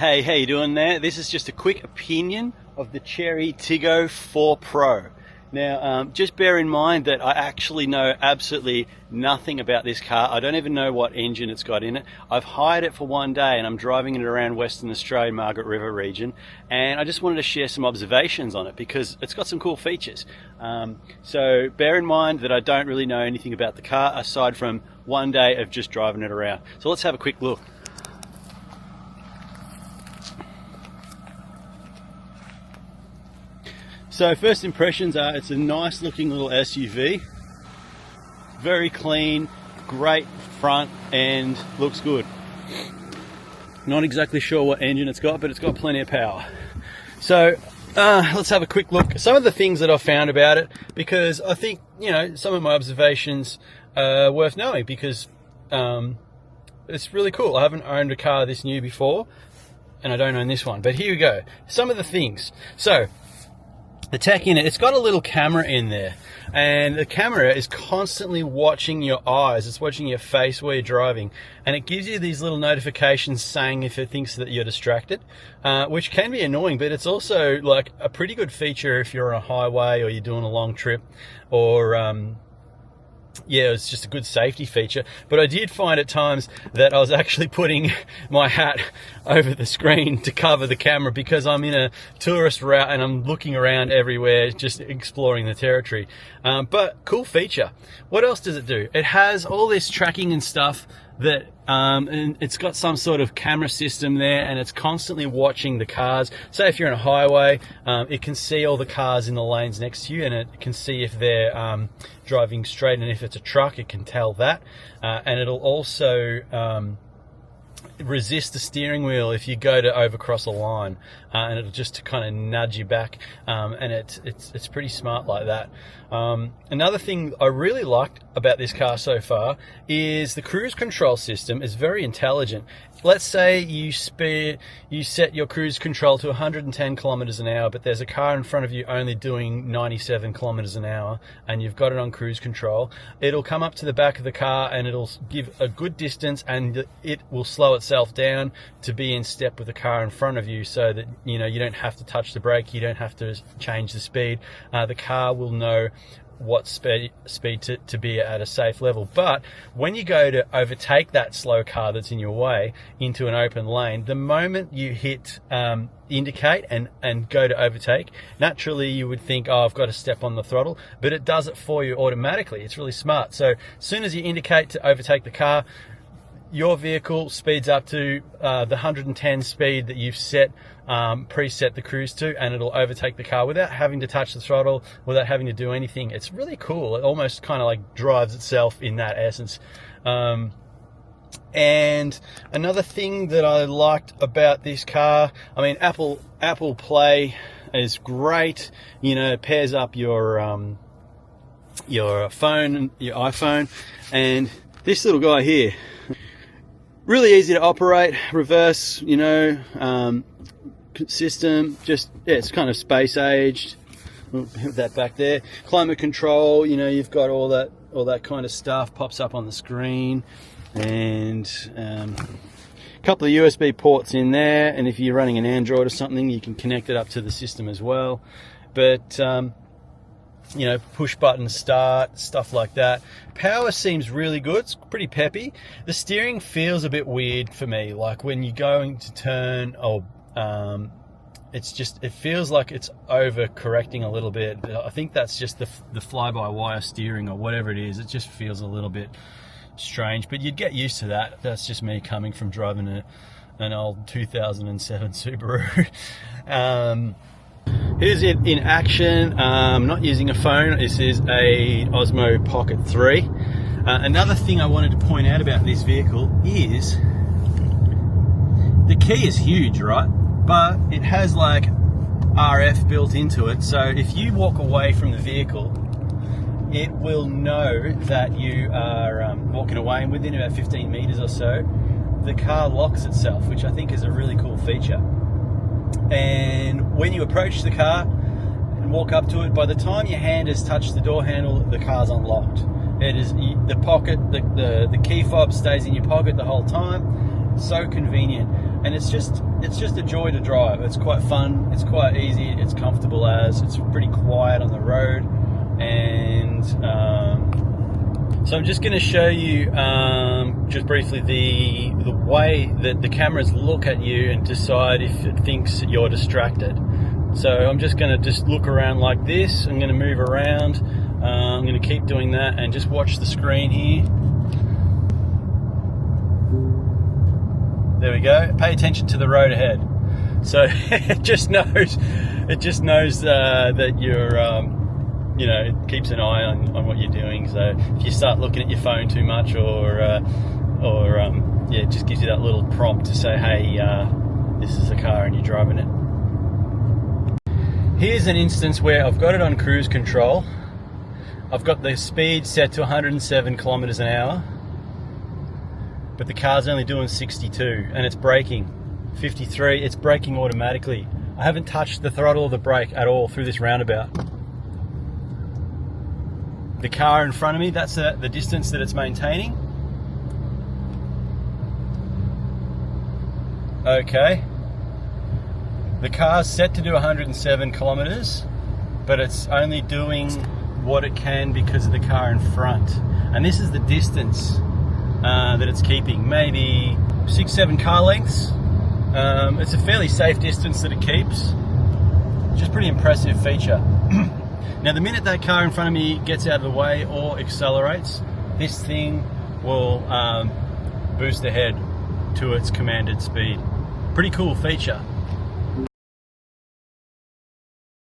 Hey, how you doing there? This is just a quick opinion of the Cherry Tiggo 4 Pro. Now, just bear in mind that I actually know absolutely nothing about this car. I don't even know what engine it's got in it. I've hired it for one day and I'm driving it around Western Australia, Margaret River region, and I just wanted to share some observations on it because it's got some cool features. So bear in mind that I don't really know anything about the car aside from one day of just driving it around. So let's have a quick look. So first impressions are it's a nice looking little SUV, very clean, great front end, looks good. Not exactly sure what engine it's got, but it's got plenty of power. So let's have a quick look. Some of the things that I've found about it, because I think, you know, some of my observations are worth knowing because it's really cool. I haven't owned a car this new before and I don't own this one, but here we go. Some of the things. So the tech in it, it's got a little camera in there, and the camera is constantly watching your eyes. It's watching your face while you're driving, and it gives you these little notifications saying if it thinks that you're distracted, which can be annoying, but it's also like a pretty good feature if you're on a highway or you're doing a long trip, or yeah, it's just a good safety feature. But I did find at times that I was actually putting my hat over the screen to cover the camera because I'm in a tourist route and I'm looking around everywhere, just exploring the territory. But cool feature. What else does it do? It has all this tracking and stuff that and it's got some sort of camera system there, and it's constantly watching the cars. Say if you're on a highway, it can see all the cars in the lanes next to you, and it can see if they're driving straight, and if it's a truck it can tell that, and it'll also resist the steering wheel if you go to overcross a line, and it'll just kind of nudge you back, and it's pretty smart like that. Another thing I really liked about this car so far is the cruise control system is very intelligent. Let's say you set your cruise control to 110 kilometers an hour, but there's a car in front of you only doing 97 kilometers an hour, and you've got it on cruise control. It'll come up to the back of the car and it'll give a good distance, and it will slow itself down to be in step with the car in front of you, so that you know you don't have to touch the brake, you don't have to change the speed. The car will know what speed to be at a safe level. But when you go to overtake that slow car that's in your way into an open lane, the moment you hit indicate and go to overtake, naturally you would think, oh, I've got to step on the throttle, but it does it for you automatically. It's really smart. So as soon as you indicate to overtake the car, your vehicle speeds up to the 110 speed that you've preset the cruise to, and it'll overtake the car without having to touch the throttle, without having to do anything. It's really cool. It almost kind of like drives itself in that essence. And another thing that I liked about this car, I mean, Apple Play is great. You know, it pairs up your phone, your iPhone, and this little guy here, really easy to operate, reverse, you know, system, just, yeah, it's kind of space aged. We'll put that back there. Climate control, you know, you've got all that kind of stuff pops up on the screen, and a couple of USB ports in there, and if you're running an Android or something, you can connect it up to the system as well. But you know, push button start, stuff like that. Power seems really good. It's pretty peppy. The steering feels a bit weird for me, like when you're going to turn, or it feels like it's over correcting a little bit. I think that's just the fly-by-wire steering or whatever it is. It just feels a little bit strange, but you'd get used to that. That's just me coming from driving an old 2007 Subaru. Here's it in action. I'm not using a phone. This is a Osmo Pocket 3. Another thing I wanted to point out about this vehicle is the key is huge, right? But it has like RF built into it. So if you walk away from the vehicle, it will know that you are walking away, and within about 15 meters or so, the car locks itself, which I think is a really cool feature. And when you approach the car and walk up to it, by the time your hand has touched the door handle, the car's unlocked. It is the pocket, the key fob stays in your pocket the whole time, So convenient, and it's just a joy to drive. It's quite fun, it's quite easy, it's comfortable, it's pretty quiet on the road. And so I'm just going to show you just briefly the way that the cameras look at you and decide if it thinks that you're distracted. So I'm just going to look around like this. I'm going to move around. I'm going to keep doing that and just watch the screen here. There we go. Pay attention to the road ahead. So it just knows that you're, you know, it keeps an eye on what you're doing. So if you start looking at your phone too much, or yeah, it just gives you that little prompt to say, hey, this is a car and you're driving it. Here's an instance where I've got it on cruise control. I've got the speed set to 107 kilometers an hour. But the car's only doing 62 and it's braking 53. It's braking automatically. I haven't touched the throttle or the brake at all through this roundabout. The car in front of me, that's the distance that it's maintaining. Okay. The car's set to do 107 kilometers, but it's only doing what it can because of the car in front. And this is the distance that it's keeping, maybe 6-7 car lengths. It's a fairly safe distance that it keeps, which is a pretty impressive feature. Now the minute that car in front of me gets out of the way or accelerates, this thing will boost ahead to its commanded speed. Pretty cool feature.